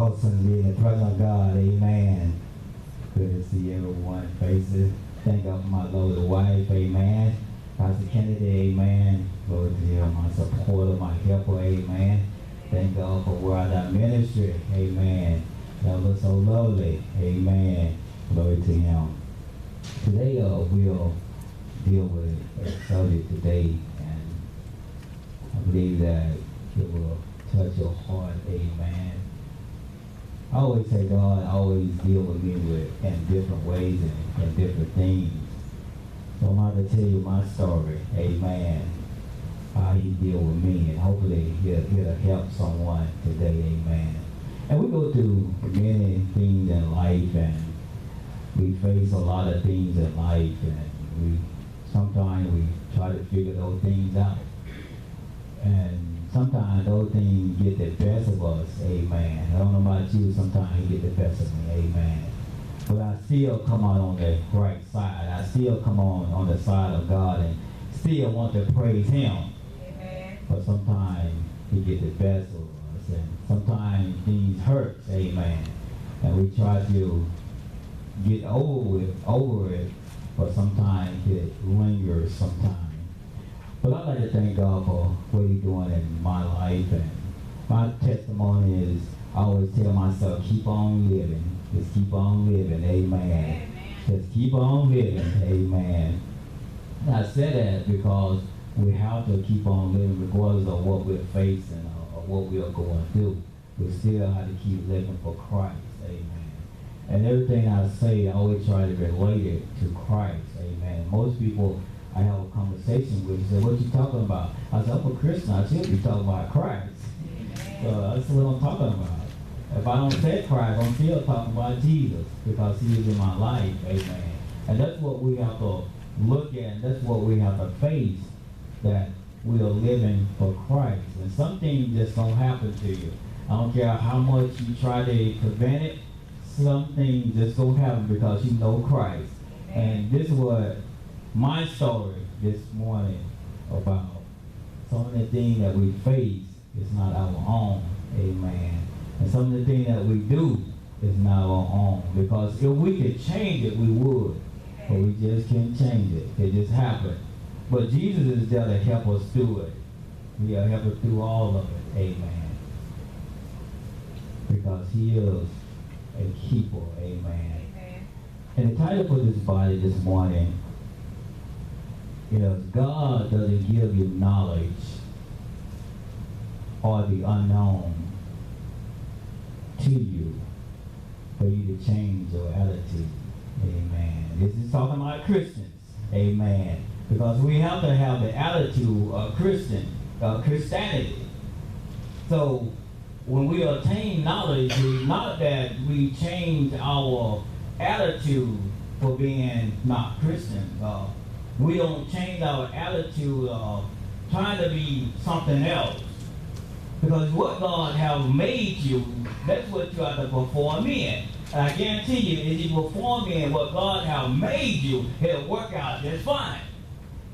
Awesome to be in the presence of God. Amen. Good to see everyone's faces. Thank God for my lovely wife. Amen. Pastor Kennedy. Amen. Glory to Him. My supporter, my helper. Amen. Thank God for where I ministry. Amen. That was so lovely. Amen. Glory to Him. Today we'll deal with a subject today, and I believe that it will touch your heart. Amen. I always say God always deal with me in different ways and different things. So I'm about to tell you my story. Amen. How He deal with me, and hopefully he'll help someone today. Amen. And we go through many things in life, and we face a lot of things in life, and sometimes we try to figure those things out. And sometimes those things get the best of us. Amen. I don't know about you, sometimes He get the best of me. Amen. But I still come out on the right side. I still come on the side of God and still want to praise Him. Amen. But sometimes He get the best of us, and sometimes things hurt. Amen. And we try to get over it, but sometimes it lingers sometimes. But I'd like to thank God for what He's doing in my life, and my testimony is I always tell myself, keep on living. Just keep on living. Amen. Amen. Just keep on living. Amen. And I say that because we have to keep on living regardless of what we're facing or what we are going through. We still have to keep living for Christ. Amen. And everything I say, I always try to relate it to Christ. Amen. Most people I have a conversation with, say, what you talking about? I said, I'm a Christian. I should be talking about Christ. Amen. So that's what I'm talking about. If I don't say Christ, I'm still talking about Jesus because He is in my life. Amen. And that's what we have to look at, and that's what we have to face, that we are living for Christ. And some things just don't happen to you. I don't care how much you try to prevent it, some things just don't happen because you know Christ. And this is what my story this morning about. Some of the things that we face is not our own. Amen. And some of the things that we do is not our own. Because if we could change it, we would. But we just can't change it. It just happened. But Jesus is there to help us through it. He'll help us through all of it. Amen. Because He is a keeper. Amen. Amen. And the title for this body this morning is God doesn't give you knowledge or the unknown to you for you to change your attitude. Amen. This is talking about Christians. Amen. Because we have to have the attitude of Christianity. So when we attain knowledge, it's not that we change our attitude for being not Christian. We don't change our attitude of trying to be something else. Because what God has made you, that's what you have to perform in. And I guarantee you, if you perform in what God has made you, it'll work out just fine.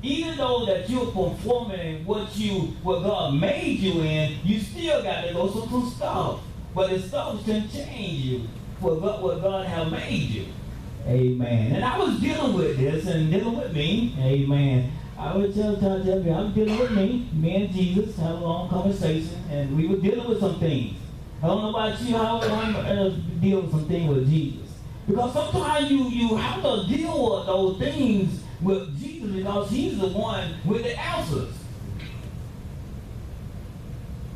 Even though that you're performing what God made you in, you still got to go through some stuff. But the stuff can change you for what God has made you. Amen. And I was dealing with this and dealing with me. Amen. I would tell you, I was dealing with me and Jesus, had a long conversation, and we were dealing with some things. I don't know about you, how I deal with some things with Jesus. Because sometimes you have to deal with those things with Jesus because He's the one with the answers.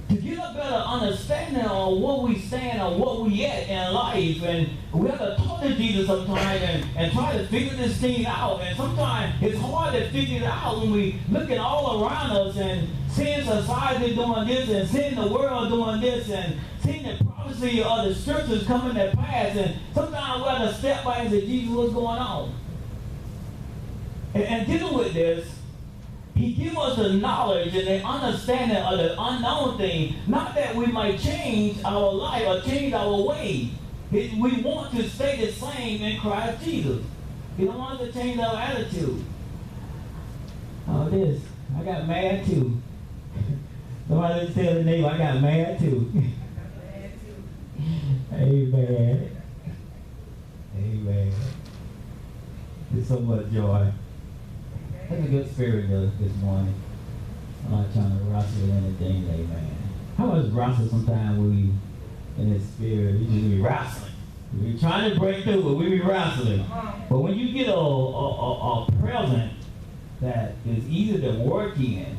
To get a better understanding of what we stand or what we at in life, and we have to talk to Jesus sometimes and try to figure this thing out. And sometimes it's hard to figure it out when we look at all around us and seeing society doing this and seeing the world doing this and seeing the prophecy of the scriptures coming to pass. And sometimes we have to step back and say, Jesus, what's going on? And dealing with this, He gives us the knowledge and the understanding of the unknown thing, not that we might change our life or change our way. We want to stay the same in Christ Jesus. We don't want to change our attitude. Oh, this, I got mad too. Somebody just tell the neighbor, I got mad too. Amen. Amen. There's so much joy. That's a good spirit this morning. I'm not trying to wrestle anything, amen. How much wrestle sometimes we in the spirit? We just be wrestling. We be trying to break through, but we be wrestling. But when you get a present that is easy to work in,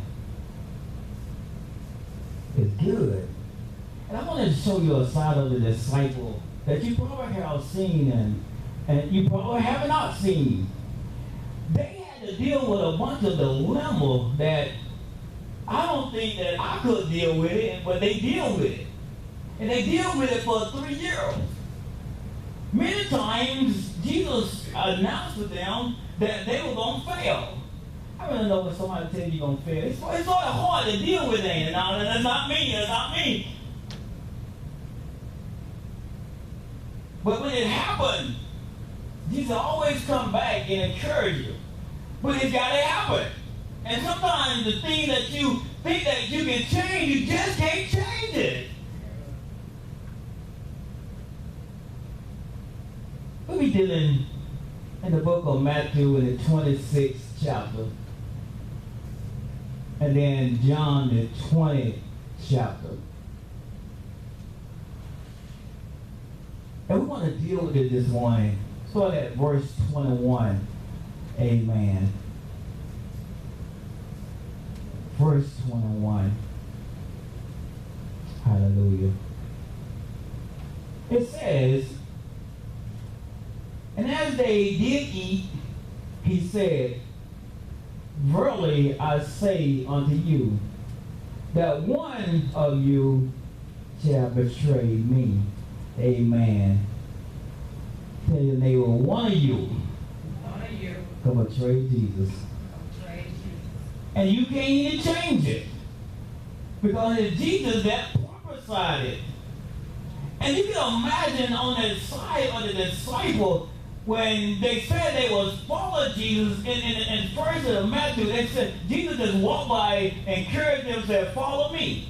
it's good. And I wanted to show you a side of the disciple that you probably have seen and you probably have not seen. They had to deal with a bunch of dilemma that I don't think that I could deal with it, but they deal with it. And they deal with it for 3 years. Many times, Jesus announced to them that they were going to fail. I really know when somebody tells you you're going to fail. It's sort of hard to deal with it. Now, that's not me. That's not me. But when it happened, Jesus always come back and encourage you. But it's got to happen. And sometimes the thing that you think that you can change, you just can't change it. We'll be dealing in the book of Matthew in the 26th chapter. And then John, the 20th chapter. And we want to deal with it this morning. Start at verse 21. Amen. Verse 21. Hallelujah. It says, and as they did eat, he said, verily I say unto you, that one of you shall betray me. Amen. Tell your neighbor, one of you can betray Jesus. And you can't even change it. Because it's Jesus that prophesied it. And you can imagine on the side of the disciple, when they said they was follow Jesus, in first of Matthew, they said, Jesus just walked by, encouraged them, said, follow me.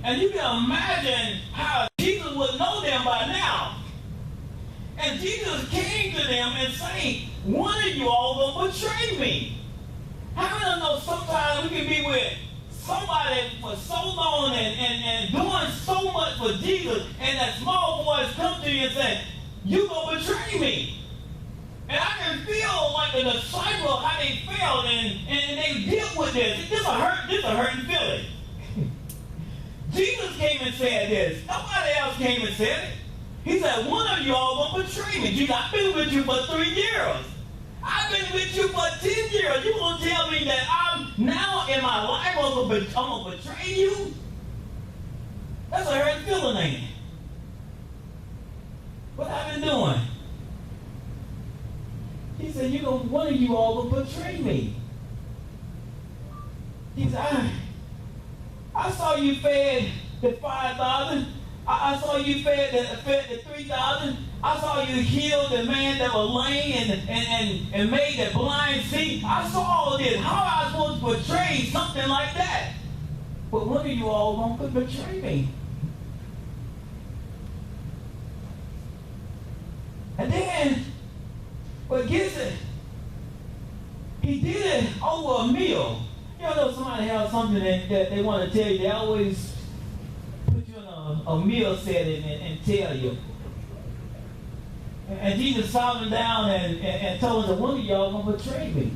And you can imagine how Jesus would know them by now. And Jesus came to them and said, one of you all gonna betray me. How many of know sometimes we can be with somebody for so long and doing so much for Jesus, and that small voice come to you and say, you gonna betray me. And I can feel like the disciples, how they felt, and they dealt with this. This a hurting feeling. Jesus came and said this. Nobody else came and said it. He said, one of you all gonna betray me. Jesus, I've been with you for 3 years. I've been with you for 10 years. You gonna tell me that I'm now in my life I'm gonna betray you? That's a hurting feeling, ain't it? What I've been doing? He said, one of you all will betray me. He said, I saw you fed the 5,000. I saw you fed the 3,000. I saw you heal the man that was lame and made the blind see. I saw all this. How am I supposed to betray something like that? But one of you all won't betray me. And then, but gets it. He did it over a meal. You know, somebody has something that they want to tell you. They always put you in a meal setting and tell you. And Jesus sat him down and told him that one of y'all going to betray me.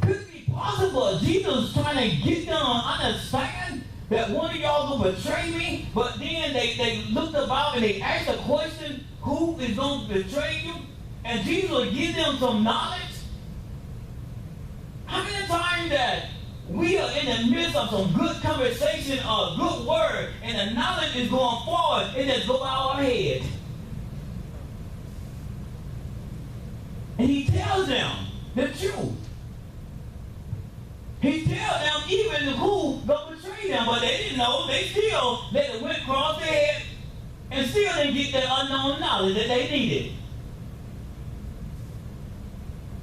Could it be possible Jesus trying to get them to understand that one of y'all going to betray me? But then they looked about and they asked a question, who is going to betray you? And Jesus will give them some knowledge. How many times that we are in the midst of some good conversation or good word, and the knowledge is going forward, it just goes out our head. And he tells them the truth. He tells them even who gonna betray them, but they didn't know. They still let it went across their head and still didn't get the unknown knowledge that they needed.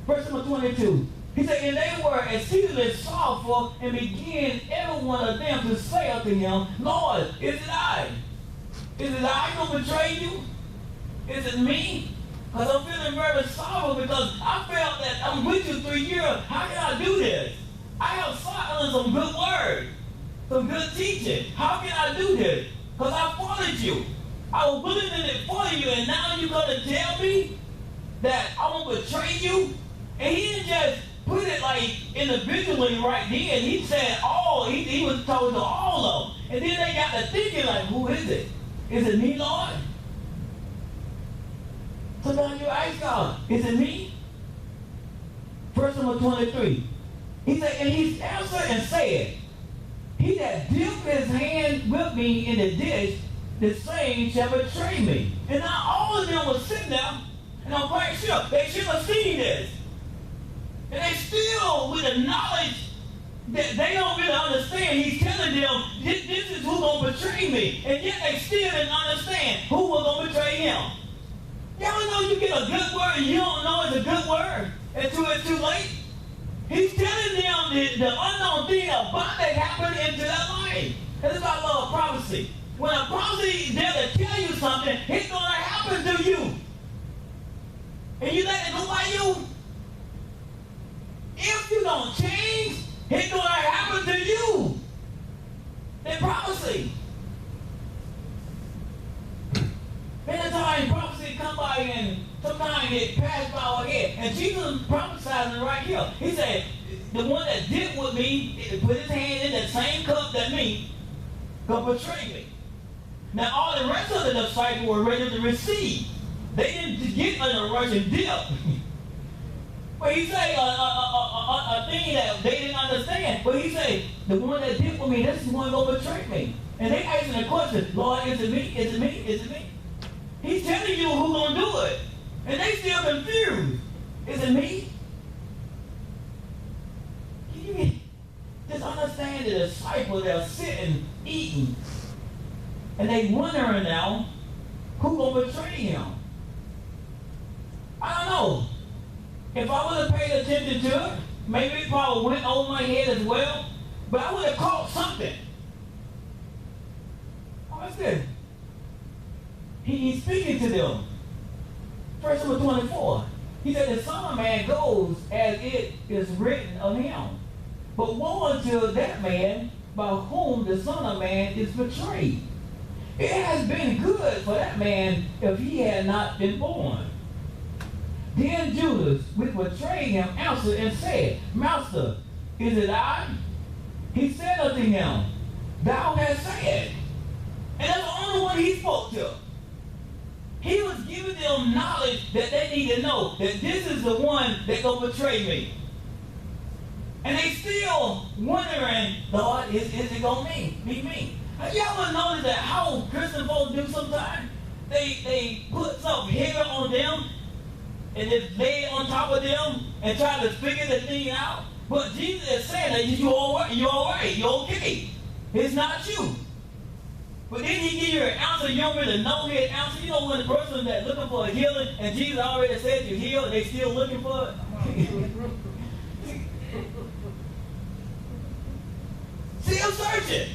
Verse number 22. He said, and they were exceedingly sorrowful, and began every one of them to say unto him, Lord, is it I? Is it I who betrayed you? Is it me? Because I'm feeling very sorrowful because I felt that I'm with you 3 years. How can I do this? I have silence some good words, some good teaching. How can I do this? Because I followed you. I was willing to follow you, and now you're going to tell me that I won't betray you? And he didn't just put it like individually right then. He said all. He was told to all of them. And then they got to thinking like, who is it? Is it me, Lord? So now you ask God, is it me? Verse number 23. He said, and he answered and said, he that dipped his hand with me in the dish, the same shall betray me. And now all of them were sitting there, and I'm quite sure they should have seen this. And they still, with the knowledge that they don't really understand, he's telling them, this is who's going to betray me. And yet they still didn't understand who was going to betray him. Y'all know you get a good word and you don't know it's a good word until it's too late? He's telling them the unknown thing about that happened into their life. And this is why I love prophecy. When a prophecy is there to tell you something, it's going to happen to you. And you let it go by you. If you don't change, it's going to happen to you. It's prophecy. Many times prophecy come by and sometimes it passed by our head. And Jesus prophesied right here. He said, the one that did with me, put his hand in the same cup that me, gonna betray me. Now all the rest of the disciples were ready to receive. They didn't get in a rush and dip. But he said a thing that they didn't understand. But he said, the one that did with me, this is the one gonna betray me. And they asking the question, Lord, is it me? Is it me? Is it me? He's telling you who's going to do it. And they still confused. Is it me? Can you just understand the disciples that are sitting, eating, and they wondering now, who's going to betray him? I don't know. If I would have paid attention to it, maybe it probably went over my head as well, but I would have caught something. What's this? He's speaking to them. Verse number 24. He said, the Son of Man goes as it is written of him. But woe unto that man by whom the Son of Man is betrayed. It has been good for that man if he had not been born. Then Judas, which betrayed him, answered and said, Master, is it I? He said unto him, Thou hast said. And that's the only one he spoke to. He was giving them knowledge that they need to know that this is the one that gonna betray me. And they still wondering, Lord, is it gonna be me? Y'all ever notice that how Christian folks do sometimes? They put something heavy on them and just lay it on top of them and try to figure the thing out. But Jesus is saying that you're all right, you're okay. It's not you. But then he give you an answer, you don't really know his answer. You know when the person that's looking for a healing and Jesus already said you're healed and they still looking for it? Still searching.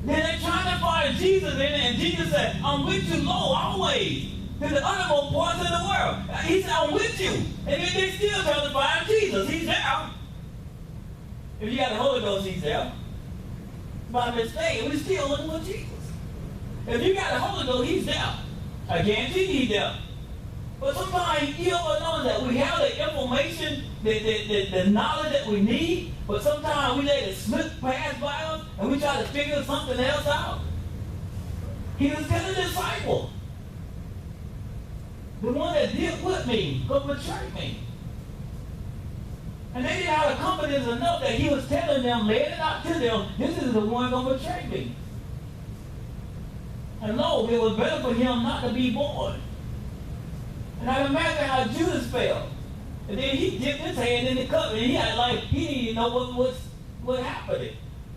Then they're trying to find Jesus in it, and Jesus said, I'm with you, Lord, always. To the uttermost parts of the world. He said, I'm with you. And then they still trying to find Jesus. He's there. If you got the Holy Ghost, he's there. By mistake, we're still looking for Jesus. If you got the Holy Ghost, he's there. I guarantee he's there. But sometimes you don't know that we have the information, the knowledge that we need, but sometimes we let it slip past by us and we try to figure something else out. He was telling the disciple, the one that did with me, go betray me. And they didn't have the confidence enough that he was telling them, laying it out to them, this is the one going to betray me. And no, it was better for him not to be born. And I imagine how Judas felt. And then he dipped his hand in the cup, and he had he didn't even know what happened.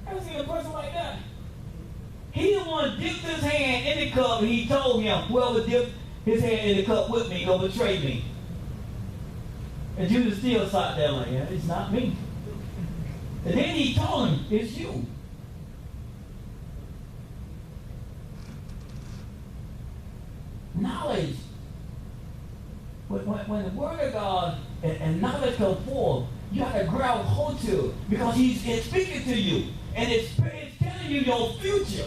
Ever seen a person like that? He didn't want to dip his hand in the cup, and he told him, whoever dipped his hand in the cup with me, gonna betray me. And Judas still sat there like, yeah, it's not me. And then he told him, it's you. when the word of God and knowledge come forth, you have to grab hold to it because he's speaking to you. And it's telling you your future.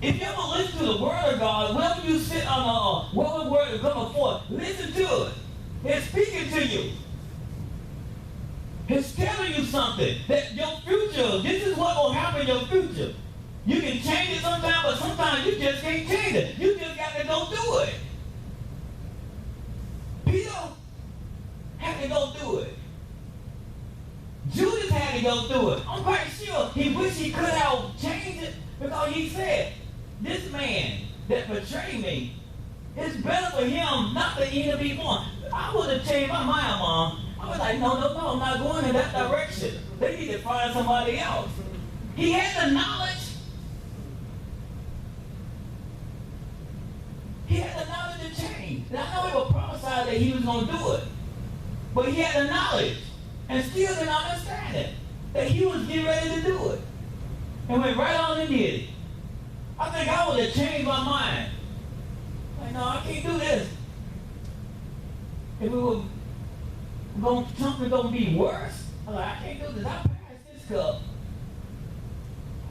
If you ever listen to the word of God, whenever you sit on whatever word is coming forth, listen to it. It's speaking to you. It's telling you something. That your future, this is what will happen in your future. You can change it sometimes, but sometimes you just can't change it. You just got to go do it. Peter had to go do it. Judas had to go through it. I'm quite sure he wished he could have changed it because he said, this man that betrayed me, it's better for him not to even be born. I would have changed my mind, Mom. I was like, no, I'm not going in that direction. They need to find somebody else. He had the knowledge. He had the knowledge to change. And I know it was prophesied that he was going to do it. But he had the knowledge. And still didn't understand it. That he was getting ready to do it. And went right on and did it. I think I would have changed my mind. Like, no, I can't do this. If we were something going to be worse, I'm like, I can't do this. I passed this cup.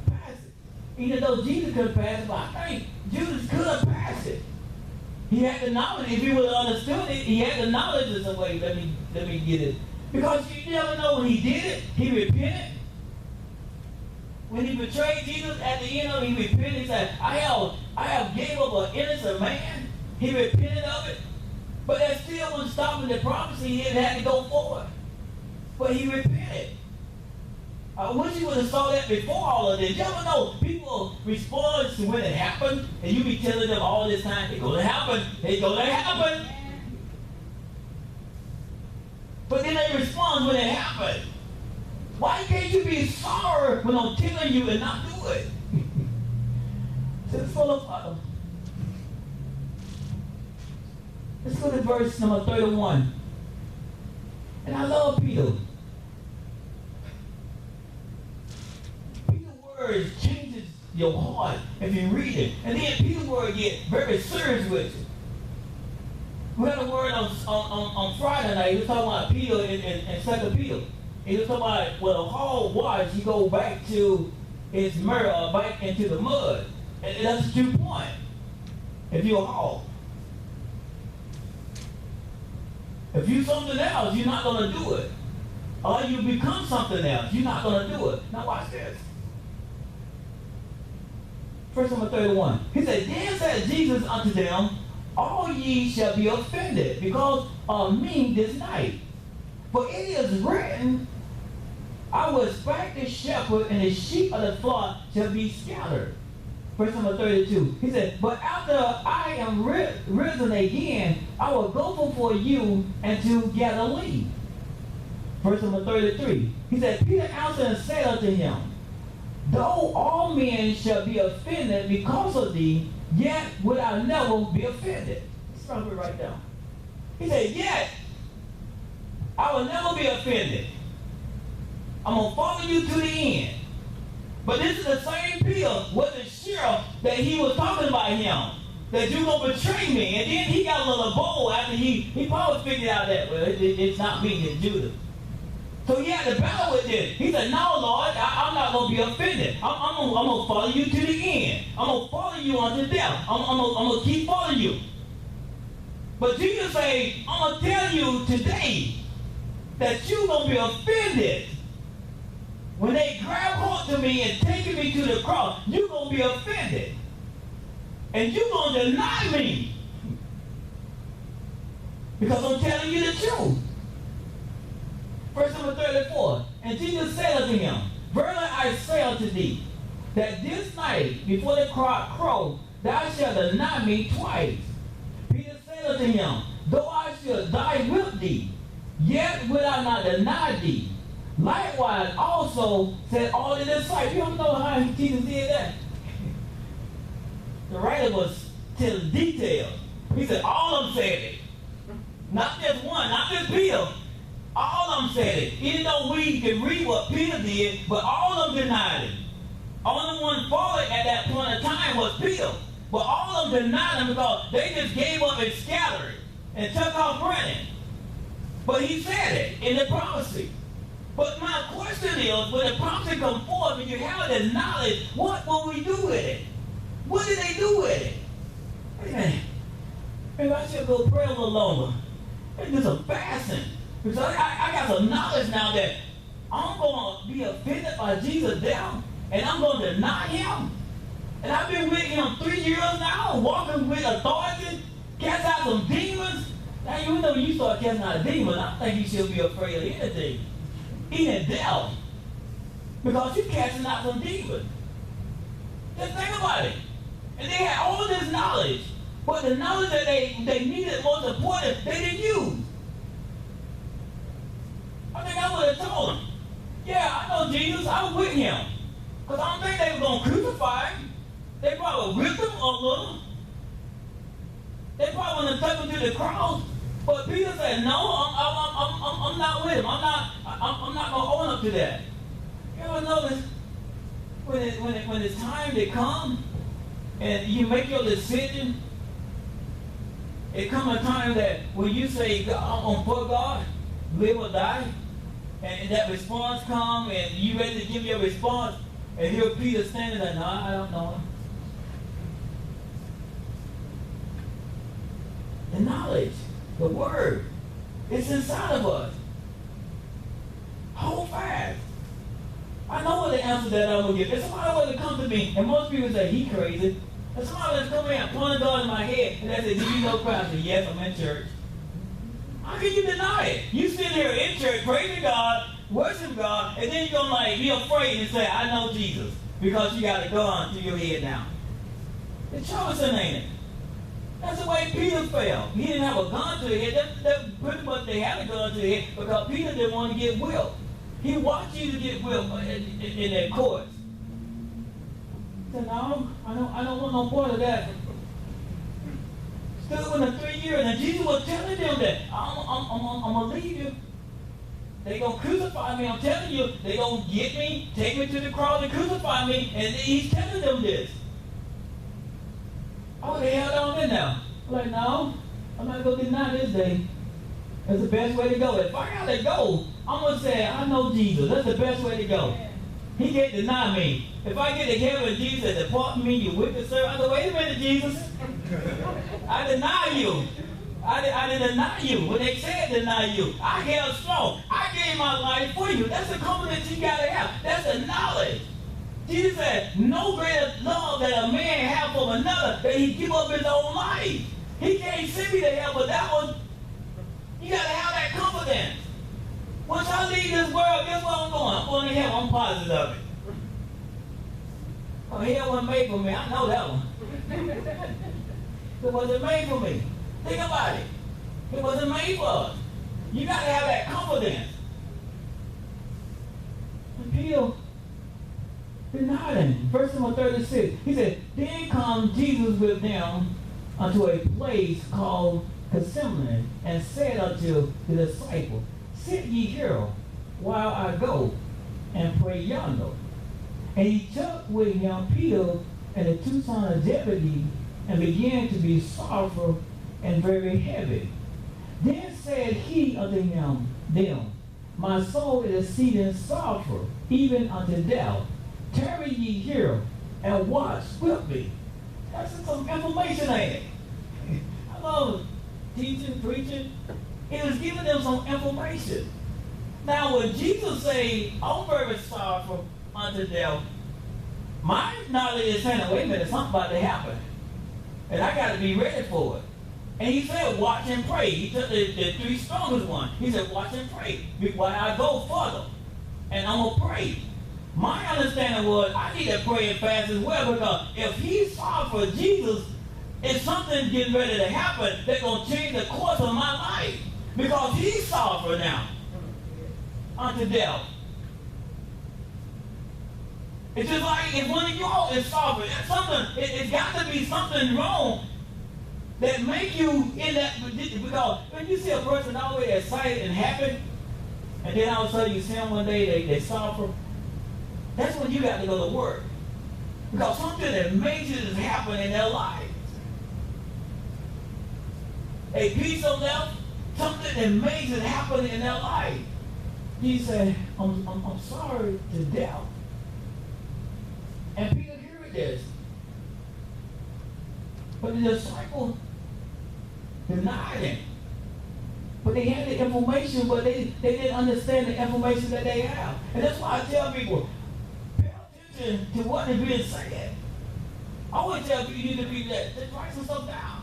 I passed it. Even though Jesus could pass it, but I think Judas could have passed it. He had the knowledge. If he would have understood it, he had the knowledge of some way. Let me get it. Because you never know when he did it, he repented. When he betrayed Jesus at the end of it, he repented. He said, I have gave up an innocent man. He repented of it. But that still wasn't stopping the prophecy. He had to go forward. But he repented. I wish you would have saw that before all of this. You ever know people respond to when it happened, and you be telling them all this time, it's going to happen, it's going to happen. But then they respond when it happened. Why can't you be sorry when I'm telling you and not do it? It's full of let's go to verse number 31. And I love Peter. Peter's words changes your heart if you read it. And then Peter's word get very serious with you. We had a word on Friday night. He was talking about Peter in 2 Peter. He was talking about when a hog wash, he go back to his murder, back into the mud. And that's the true point. If you're a hog. If you're something else, you're not going to do it. Or you become something else, you're not going to do it. Now watch this. Verse number 31. He said, then said Jesus unto them, all ye shall be offended because of me this night. For it is written, I will strike the shepherd, and the sheep of the flock shall be scattered. Verse number 32. He said, but after I am risen again, I will go before you into Galilee. Verse number 33. He said, Peter answered and said unto him, though all men shall be offended because of thee, yet will I never be offended. Stop it right down. He said, yet I will never be offended. I'm going to follow you to the end. But this is the same Peter with the sheriff that he was talking about him. That you're going to betray me. And then he got a little bold after he probably figured out that, well, it's not me, it's Judas. So he had to battle with this. He said, no, Lord, I'm not going to be offended. I'm going to follow you to the end. I'm going to follow you unto death. I'm going to keep following you. But Jesus said, I'm going to tell you today that you're going to be offended. When they grab hold to me and take me to the cross, you're going to be offended. And you're going to deny me. Because I'm telling you the truth. Verse number 34. And Jesus said unto him, verily I say unto thee, that this night before the cock crow, thou shalt deny me twice. Peter said unto him, though I should die with thee, yet will I not deny thee. Likewise also said all the disciples. You don't know how Jesus did that. The writer was telling details. He said all of them said it. Not just one, not just Peter. All of them said it. Even though we can read what Peter did, but all of them denied it. Only one followed at that point in time was Peter. But all of them denied him because they just gave up and scattered. and took off running. But he said it in the prophecy. But my question is, when the prophecy comes forth and you have this knowledge, what will we do with it? What did they do with it? Hey, maybe I should go pray a little longer. Maybe do some fasting. Because I got some knowledge now that I'm going to be offended by Jesus' death, and I'm going to deny him. And I've been with him 3 years now, walking with authority, cast out some demons. Now, you know, you start casting out a demon, I think you should be afraid of anything, even death, because you're casting out some demons. Just think about it. And they had all this knowledge, but the knowledge that they needed most important, they didn't use. I think I would have told them, yeah, I know Jesus, I was with him. Because I don't think they were going to crucify him. They probably whipped him a little. They probably want to take him to the cross. But Peter said, no, I'm not with him. I'm not going to own up to that. You ever notice when it's time to come and you make your decision, it comes a time that when you say, I'm going to put God, live or die, and that response comes and you ready to give your response, and here Peter standing there, no, I don't know him. The knowledge, the word, it's inside of us. Hold fast. I know what the answer that I'm going to give. If somebody were to come to me, and most people say, he crazy. If somebody were to come in and point a gun in my head, and they say, do you know Christ? I say, yes, I'm in church. How can you deny it? You sit here in church, praising God, worship God, and then you're going to be afraid and say, I know Jesus, because you got a gun to your head now. It's troublesome, ain't it? That's the way Peter fell. He didn't have a gun to his head. That's pretty much they had a gun to his head because Peter didn't want to get whipped. He watched you to get whipped in that court. He said, no, I don't want no part of that. Stood in the 3 years, and Jesus was telling them that I'm going to leave you. They're going to crucify me. I'm telling you, they're going to get me, take me to the cross and crucify me. And he's telling them this. Oh, they held on in now. I'm like, no, I'm not going to deny this day. That's the best way to go. If I got to go, I'm going to say, I know Jesus. That's the best way to go. He can't deny me. If I get to heaven, Jesus said, depart from me, you wicked servant. I said, wait a minute, Jesus. I deny you. I didn't deny you. When they said deny you, I held strong. I gave my life for you. That's the confidence you got to have. That's the knowledge. Jesus said, no greater love that a man have from another than he give up his own life. He can't send me to hell, but that one, you got to have that confidence. Once I leave this world, guess where I'm going? I'm going to hell. I'm positive of it. Oh, hell wasn't made for me. I know that one. It wasn't made for me. Think about it. It wasn't made for us. You got to have that confidence. And Peter denied him. Verse number 36. He said, then come Jesus with them unto a place called Gethsemane, and said unto the disciples, sit ye here while I go and pray yonder. And he took with him Peter and the two sons of Zebedee, and began to be sorrowful and very heavy. Then said he unto them, my soul is exceeding sorrowful, even unto death. Tarry ye here and watch with me. That's some information, ain't it? I love teaching, preaching. It was giving them some information. Now, when Jesus said, I'm very sorrowful unto death, my knowledge is saying, wait a minute, something about to happen. And I got to be ready for it. And he said, watch and pray. He took the three strongest ones. He said, watch and pray while I go further. And I'm going to pray. My understanding was, I need to pray and fast as well, because if he's sorry for Jesus, if something getting ready to happen, that's going to change the course of my life. Because he's sorry for now. Unto death. It's just like if one of y'all is sorry, it's got to be something wrong that make you in that position. Because when you see a person always excited and happy, and then all of a sudden you see them one day, they suffer, that's when you got to go to work. Because something that major is happening in their lives. a piece of them, something amazing happened in their life. He said, I'm sorry to death. And Peter heard this. But the disciples denied him. But they had the information, but they didn't understand the information that they have. And that's why I tell people, pay attention to what is being said. I always tell people you need to be that. Just write some stuff down.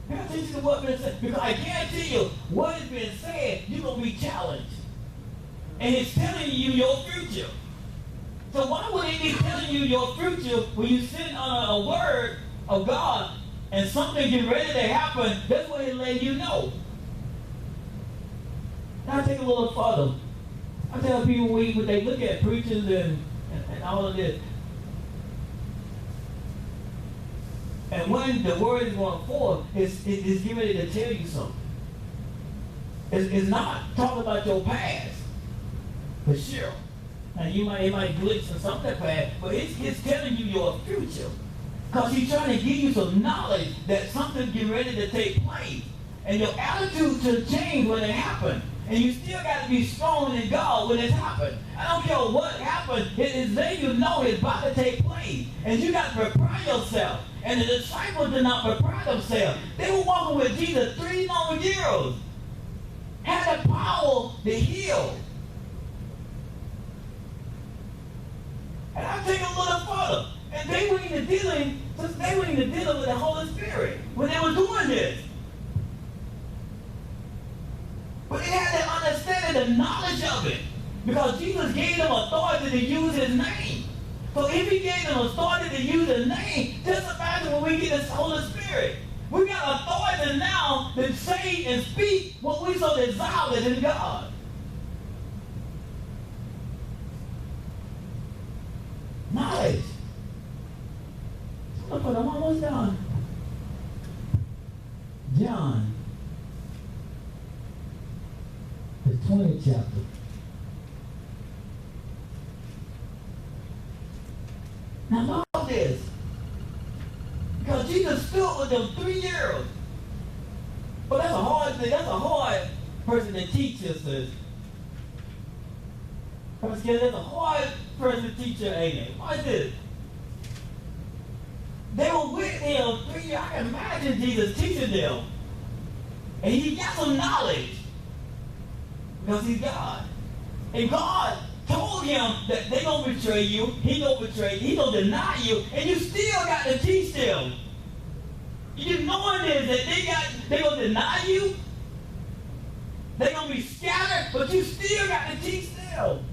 Pay attention to what's being said. Because I guarantee you, what is being said, you're going to be challenged. And it's telling you your future. So why would it be telling you your future when you sit on a word of God and something get ready to happen? That's what it let you know. Now I take a little further. I tell people when they look at preachers and all of this, and when the word is going forth, it's getting ready to tell you something. It's not talking about your past, for sure. Now it might glitch in some of that past, but it's telling you your future. Because he's trying to give you some knowledge that something's getting ready to take place. And your attitude should change when it happens. And you still got to be strong in God when it's happened. I don't care what happened, it's letting you know it's about to take place. And you got to prepare yourself. And the disciples did not prepare themselves. They were walking with Jesus 3 long years. Had the power to heal. And I take a little further. And they were even dealing with the Holy Spirit when they were doing this. But they had to understand the knowledge of it. Because Jesus gave them authority to use his name. So if he gave them authority to use his name, just imagine when we get this Holy Spirit. We got authority now to say and speak what we so desire in God. Knowledge. Look, I'm almost done. John, the 20th chapter. Now know this. Because Jesus stood with them 3 years. But that's a hard thing. That's a hard person to teach, sisters. That's a hard person to teach you, ain't it? Why this? They were with him 3 years. I can imagine Jesus teaching them. And he got some knowledge. Because he's God. And God told him that they're going to betray you. He's going to betray you. He's going to deny you. And you still got to teach them. You knowing this, that they're going to deny you. They're going to be scattered. But you still got to teach them.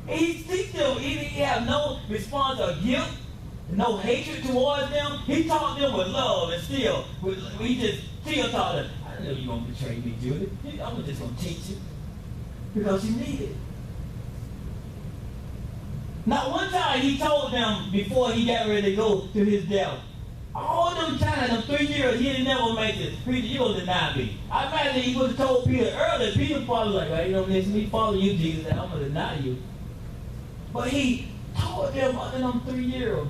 And he teach them. He have no response or guilt. No hatred towards them. He taught them with love and still. We just still taught them. I know you're going to betray me, Judy. I'm just going to teach you. Because you need it. Not one time he told them before he got ready to go to his death. All them times, them 3 years, he didn't never make it. Peter, you're going to deny me. I imagine he would have told Peter earlier. Peter probably was like, well, you don't listen to me, follow you, Jesus, and I'm going to deny you. But he told them under them 3 years.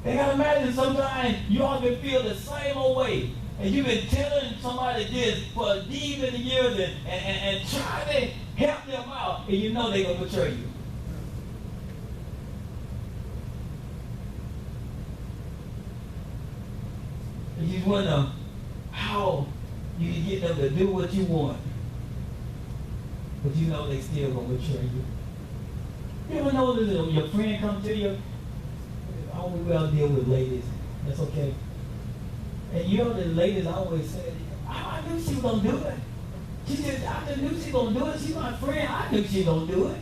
They got to imagine sometimes you all can feel the same old way. And you've been telling somebody this for deep in the years and trying to help them out, and you know they're going to betray you. And you wonder how you can get them to do what you want. But you know they still going to betray you. You ever know that your friend comes to you? I always well deal with ladies. That's okay. And you know the ladies always say, I knew she was going to do it. She said, I knew she was going to do it. She's my friend. I knew she was going to do it.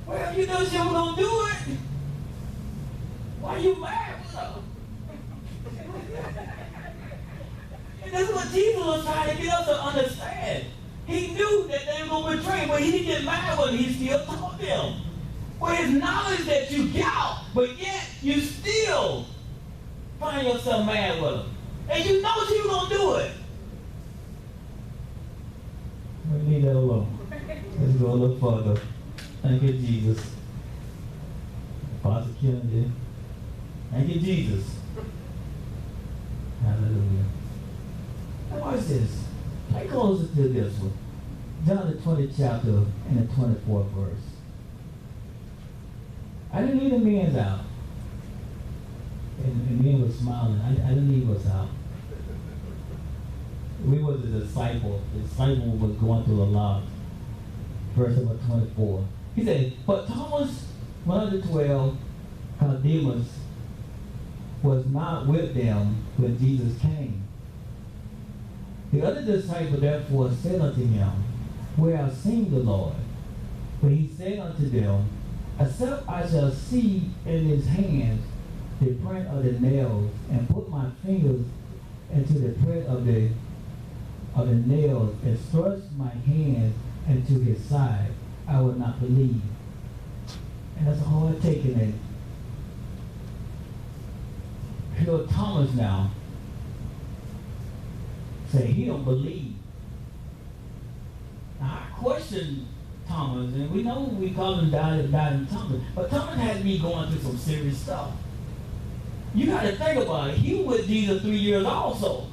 Well, you know she was going to do it. Why are you mad with her? And that's what Jesus was trying to get us to understand. He knew that they were going to betray him, but he didn't get mad with them. He still taught them. Well, his knowledge that you got, but yet you still find yourself mad with him. And you know she was going to do it. We leave that alone. Let's go a little further. Thank you, Jesus. Pastor Kennedy. Thank you, Jesus. Hallelujah. Now watch this. Pay closer to this one. John the 20th chapter and the 24th verse. I didn't leave the men's out. And the men was smiling. I didn't leave us out. We was a disciple. The disciple was going through a lot. Verse number 24. He said, but Thomas, one of the 12, called Demas, was not with them when Jesus came. The other disciple therefore said unto him, we have seen the Lord. But he said unto them, except I shall see in his hands the print of the nails, and put my fingers into the print of the nails, and thrust my hands into his side, I will not believe. And that's a hard taking it. Here Thomas now say he don't believe. Now I question Thomas, and we know we call him doubting Thomas, but Thomas had me going through some serious stuff. You got to think about it. He was with Jesus 3 years also,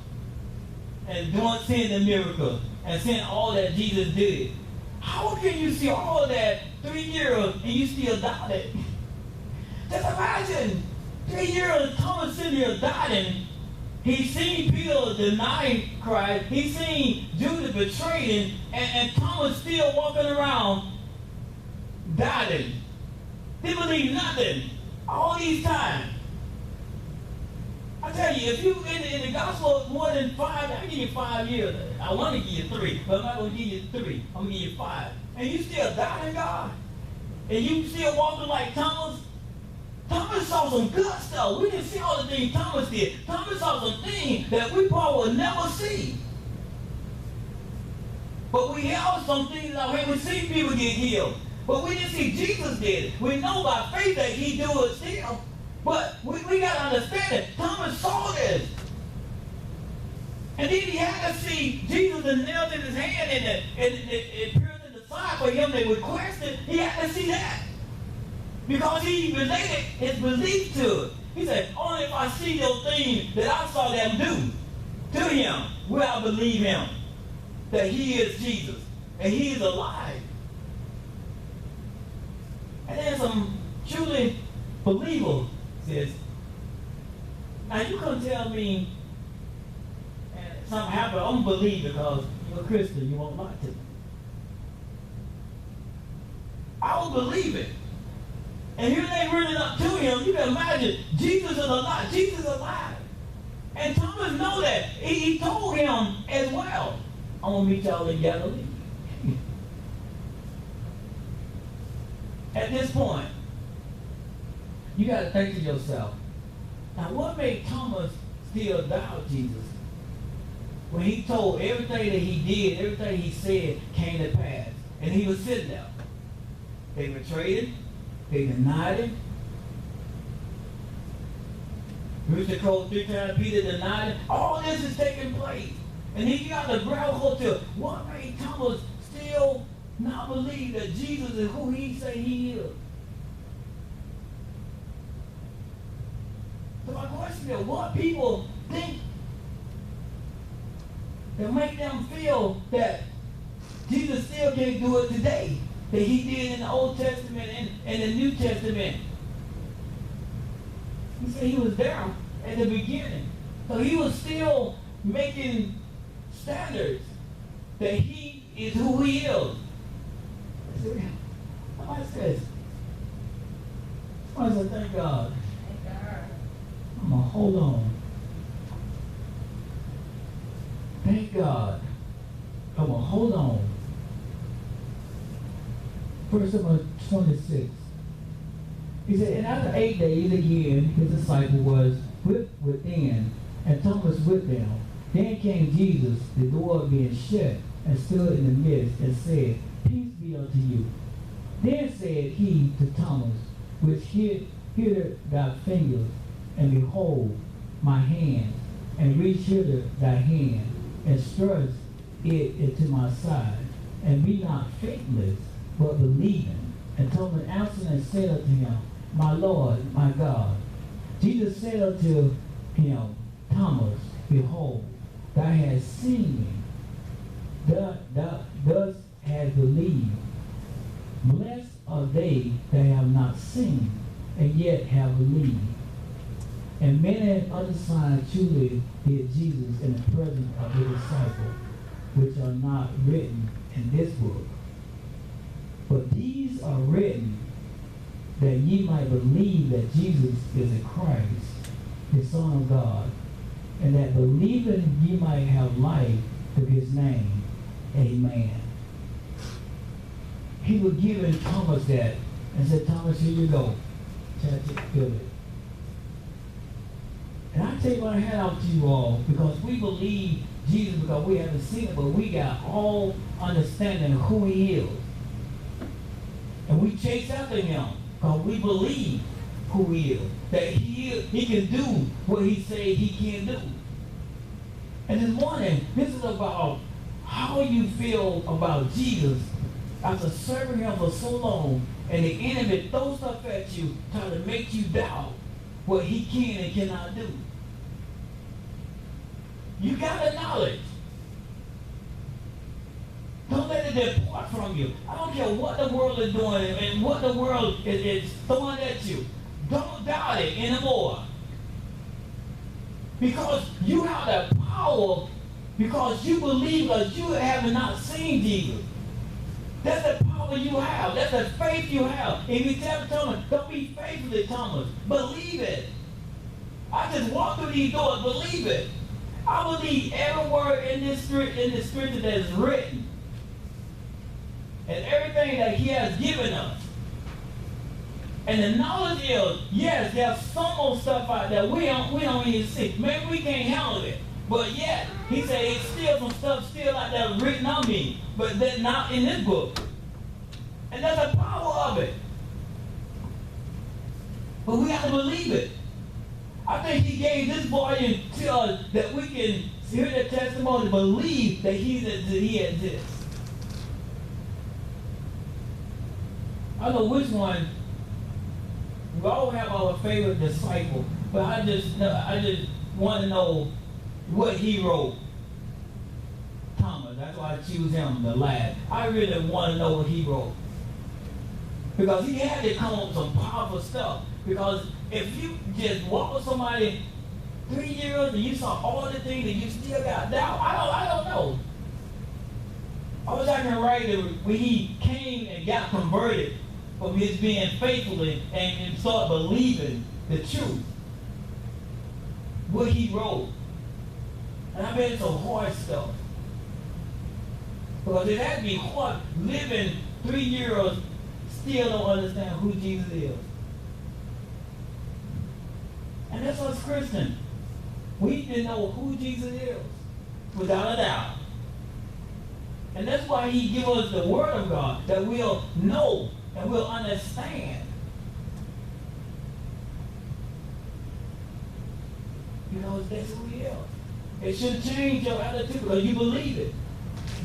and seeing the miracle and seeing all that Jesus did. How can you see all of that 3 years and you still doubt it? Just imagine 3 years Thomas sitting here doubting. He seen Peter deny Christ. He seen Judas betray him, and Thomas still walking around doubting. Didn't believe nothing all these times. I tell you, if you in the gospel more than 5, I give you 5 years. I want to give you 3, but I'm not going to give you 3. I'm going to give you 5. And you still doubting God? And you still walking like Thomas? Thomas saw some good stuff. We didn't see all the things Thomas did. Thomas saw some things that we probably will never see. But we have some things out here. We see people get healed. But we didn't see Jesus did it. We know by faith that he do it still. But we got to understand that Thomas saw this. And then he had to see Jesus and nails in his hand and it pierced in the side for him. They would question. He had to see that. Because he related his belief to it. He said, only if I see those things that I saw them do to him, will I believe him that he is Jesus and he is alive. And then some truly believers says, now you couldn't tell me something happened, I'm going to believe because you're a Christian, you won't lie to me. I will believe it. And here they running up to him. You can imagine, Jesus is alive. Jesus is alive. And Thomas know that. He told him as well, I'm going to meet y'all in Galilee. At this point, you got to think to yourself, now what made Thomas still doubt Jesus? When he told everything that he did, everything he said came to pass. And he was sitting there. They betrayed him. They denied him. Rooster crowed 3 times, Peter denied him. All this is taking place. And then you got the grab to what made Thomas still not believe that Jesus is who he say he is. So my question is, what people think that make them feel that Jesus still can't do it today, that he did in the Old Testament and the New Testament. He said he was there at the beginning. So he was still making standards that he is who he is. Somebody says, somebody said, thank God. I'm going to hold on. Thank God. I'm going to hold on. Verse number 26. He said, and after 8 days again, his disciple was within, and Thomas with them. Then came Jesus, the door being shut, and stood in the midst, and said, peace be unto you. Then said he to Thomas, which here thy fingers, and behold my hand, and reach hither thy hand, and thrust it into my side, and be not faithless, but believing. And Thomas answered and said unto him, my Lord, my God. Jesus said unto him, Thomas, behold, thou hast seen me, thus hast believed. Blessed are they that have not seen, and yet have believed. And many other signs truly did Jesus in the presence of his disciples, which are not written in this book. But these are written that ye might believe that Jesus is the Christ, the Son of God, and that believing ye might have life through his name. Amen. He was giving Thomas that and said, Thomas, here you go. Feel it. And I take my hat out to you all because we believe Jesus because we haven't seen it, but we got all understanding of who he is. And we chase after him because we believe who he is. That he can do what he said he can do. And this morning, this is about how you feel about Jesus after serving him for so long, and the enemy throws stuff at you trying to make you doubt what he can and cannot do. You got the knowledge. Don't let it depart from you. I don't care what the world is doing and what the world is throwing at you. Don't doubt it anymore. Because you have the power, because you believe, because you have not seen Jesus. That's the power you have. That's the faith you have. If you tell Thomas, don't be faithful to Thomas. Believe it. I just walk through these doors. Believe it. I believe every word in this scripture that is written. And everything that he has given us. And the knowledge is, yes, there's some more stuff out there we don't even see. Maybe we can't handle it. But yet, he said it's still some stuff still out there written on me, but that's not in this book. And that's the power of it. But we have to believe it. I think he gave this volume to us that we can hear the testimony, believe that he exists. I know which one. We all have our favorite disciple, but I just want to know what he wrote. Thomas, that's why I choose him the last. I really want to know what he wrote. Because he had to come up with some powerful stuff. Because if you just walk with somebody 3 years and you saw all the things and you still got doubt, I don't know. I wish I can write it when he came and got converted from his being faithful and start believing the truth. What he wrote. And I bet it's some hard stuff. Because it had to be hard living 3 years, still don't understand who Jesus is. And that's us Christians. We didn't know who Jesus is, without a doubt. And that's why he gives us the word of God, that we'll know and we'll understand. Because that's who he is. It should change your attitude because you believe it.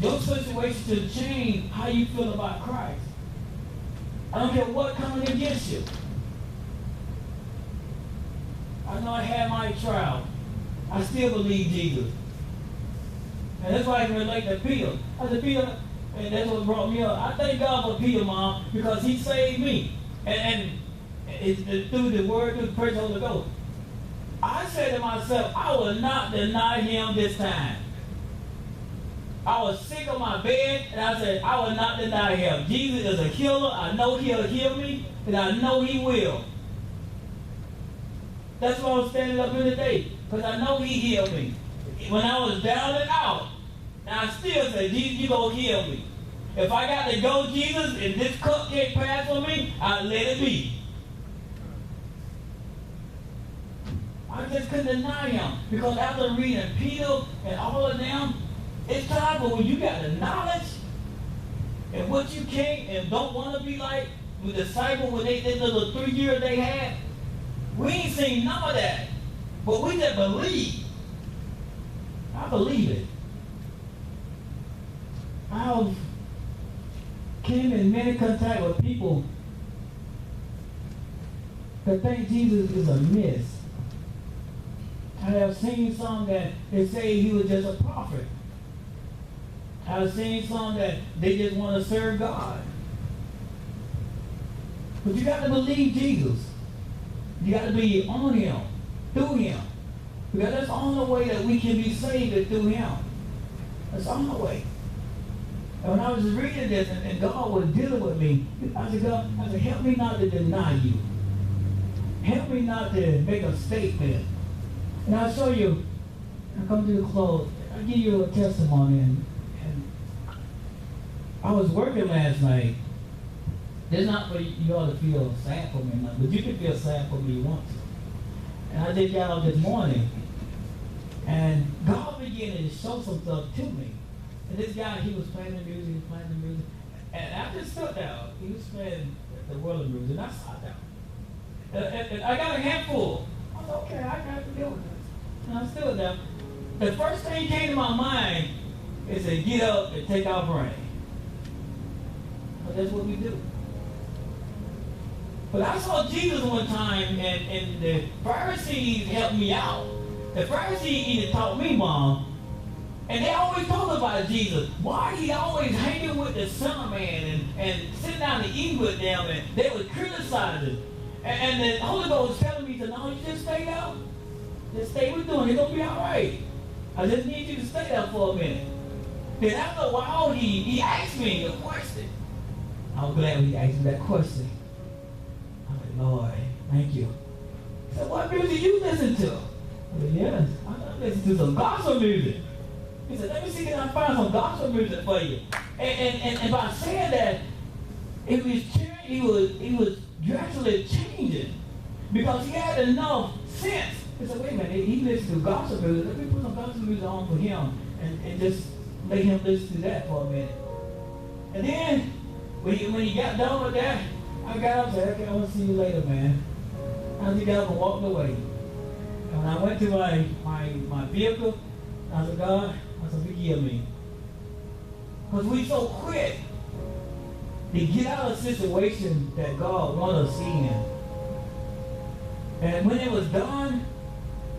Your situation should change how you feel about Christ. I don't care what coming against you. I know I had my trial. I still believe Jesus. And that's why I can relate to Peter. I said, Peter, and that's what brought me up. I thank God for Peter, Mom, because he saved me. And it's through the word, through the praise of the Holy Ghost. I said to myself, I will not deny him this time. I was sick on my bed, and I said, I will not deny him. Jesus is a healer. I know he'll heal me, and I know he will. That's why I'm standing up here today, because I know he healed me. When I was down and out, and I still say, Jesus, you gonna heal me. If I got to go, Jesus, and this cup can't pass for me, I let it be. I just couldn't deny him, because after reading Peter and all of them, it's time for when you got the knowledge and what you can't and don't want to be like the disciples when they did the little 3 years they had. We ain't seen none of that, but we just believe. I believe it. I've came in many contact with people that think Jesus is a myth. I have seen some that they say he was just a prophet. I've seen some that they just want to serve God. But you got to believe Jesus. You got to be on him, through him. Because that's the only way that we can be saved is through him. That's the only way. And when I was reading this and God was dealing with me, I said, God, help me not to deny you. Help me not to make a statement. And I'll show you, I come to the close, I'll give you a testimony. And I was working last night. It's not for you all to feel sad for me, but you can feel sad for me if you want to. And I did y'all this morning. And God began to show some stuff to me. And this guy, he was playing the music, and I just stood down. He was playing the world of music, and I sat down. And I got a handful. I was okay, I got to deal with this. And I stood down. The first thing came to my mind is to get up and take our brain. But that's what we do. But I saw Jesus one time, and the Pharisees helped me out. The Pharisees even taught me, Mom, and they always talk about Jesus. Why he always hanging with the Son of Man and sitting down and eating with them, and they would criticize him. And the Holy Ghost was telling me, no, you just stay down. Just stay with them. It's going to be all right. I just need you to stay there for a minute. Then after a while, he asked me a question. I'm glad he asked me that question. I'm like, Lord, thank you. He said, what music you listen to? I said, yes, I listen to some gospel music. He said, let me see if I can find some gospel music for you. And by saying that, he was gradually changing because he had enough sense. He said, wait a minute, he listens to gospel music. Let me put some gospel music on for him and just let him listen to that for a minute. And then, when he got done with that, I got up and said, okay, I want to see you later, man. I just got up and walked away. And when I went to my vehicle, I said, God, I said, forgive me. Because we so quick to get out of a situation that God wants us in. And when it was done,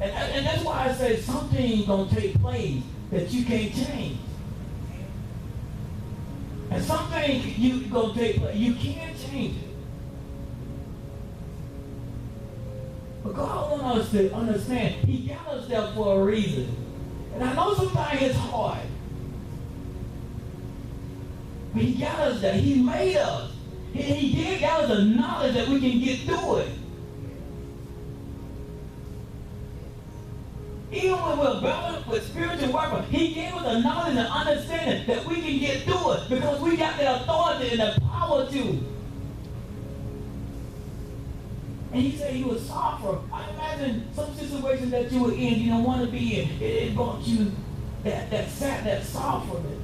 and that's why I say something's going to take place that you can't change. And something you're going to take place, you can't change it. But God wants us to understand, he got us there for a reason. And I know sometimes it's hard. But he got us there. He made us. He did got us the knowledge that we can get through it. Even when we're battling with spiritual weapons, he gave us the knowledge and understanding that we can get through it because we got the authority and the power to. And he said he was sorrowful. I imagine some situations that you were in, you don't want to be in. It brought you that sorrowfulness.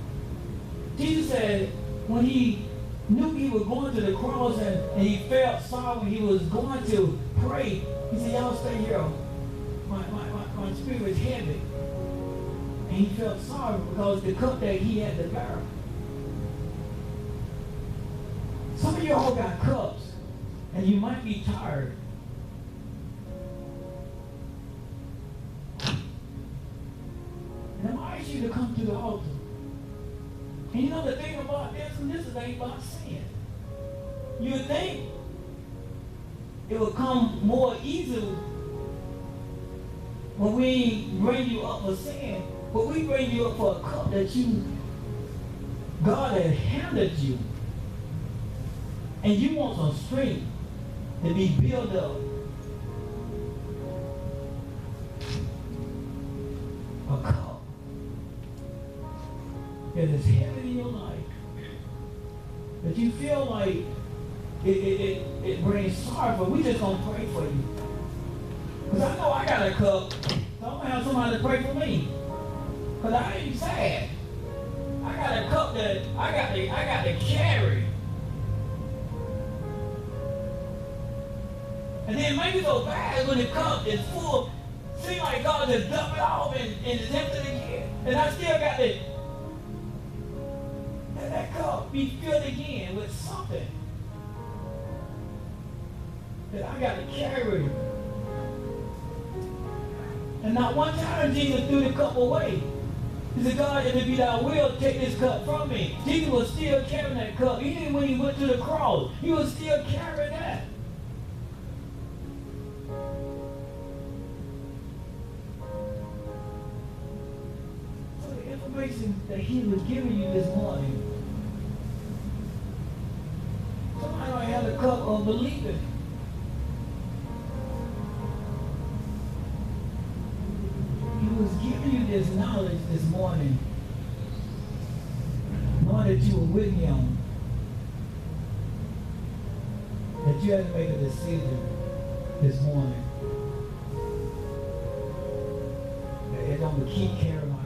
Jesus said when he knew he was going to the cross and he felt sorrow when he was going to pray, he said, y'all stay here. My spirit was heavy. And he felt sorry because the cup that he had to bear. Some of you all got cups and you might be tired. And I'm asking you to come to the altar. And you know the thing about this, and this ain't about sin. You would think it would come more easily when we bring you up for sin, but we bring you up for a cup that God had handed you. And you want some strength to be built up. A cup that is heavy in your life. That you feel like it brings sorrow, but we just gonna pray for you. Because I know I got a cup, so I'm gonna have somebody to pray for me. Because I ain't sad. I got a cup that I got to carry. And then make it so bad when the cup is full, seem like God just dumped it off and it's empty again. And I still got to let that cup be filled again with something that I got to carry. And not one time Jesus threw the cup away. He said, God, if it be thy will, take this cup from me. Jesus was still carrying that cup. Even when he went to the cross, he was still carrying that. So the information that he was giving you this morning, somebody might have the cup of believing. He was giving you this knowledge this morning, knowing that you were with him, that you had to make a decision this morning. That I'm going to keep carrying